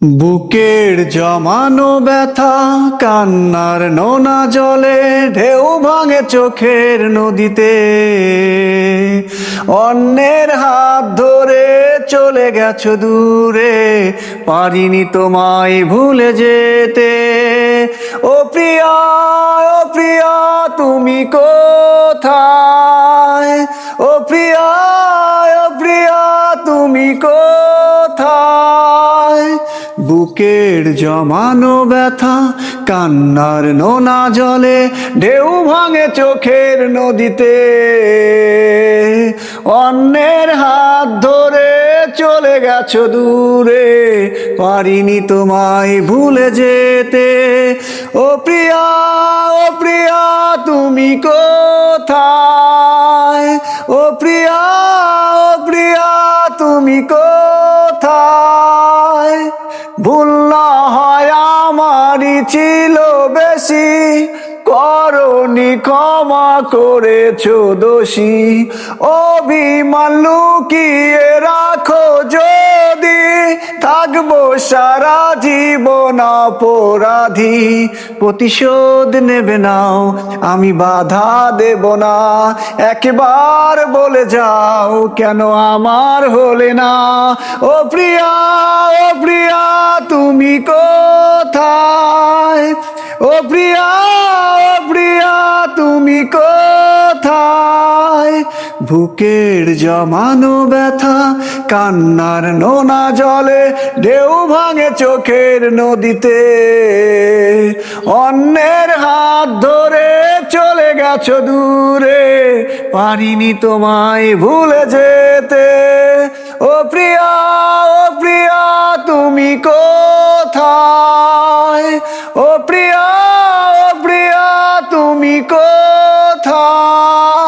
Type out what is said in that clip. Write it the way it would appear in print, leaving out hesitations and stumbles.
বুকের জমানো ব্যথা কান্নার নোনা জলে ঢেউ ভাঙে চোখের নদীতে। অন্যের হাত ধরে চলে গেছো দূরে, পারিনি তোমায় ভুলে যেতে। ও প্রিয়া, ও প্রিয়া তুমি কোথায়? ও প্রিয়া, ও প্রিয়া তুমি কোথায়? বুকের জমানো ব্যথা কান্নার নোনা জলে ঢেউ ভাঙে চোখের নদীতে। অন্যের হাত ধরে চলে গেছো দূরে, পারিনি তোমায় ভুলে যেতে। ও প্রিয়া, ও প্রিয়া তুমি কোথায়? ও প্রিয়া, ও প্রিয়া তুমি কোথায়? ভুল না হয় আমারই ছিল বেশি, করনি ক্ষমা করেছো দোষী। অভিমান লুকিয়ে রাখো যদি, থাকবো সারা জীবন অপরাধী। প্রতিশোধ নেবে নাও, আমি বাধা দেব না। একবার বলে যাও কেন আমার হলে না। ও প্রিয়া, ও প্রিয়া তুমি কোথায়? ও প্রিয়া, ও প্রিয়া তুমি কোথায়? বুকের জমানো ব্যথা কান্নার নোনা জলে ঢেউ ভাঙে চোখের নদীতে। অন্যের হাত ধরে চলে গেছো দূরে, পারিনি তোমায় ভুলে যেতে। ও প্রিয়া, ও প্রিয়া তুমি কোথায়? ও প্রিয়া, ও প্রিয়া তুমি কোথায়?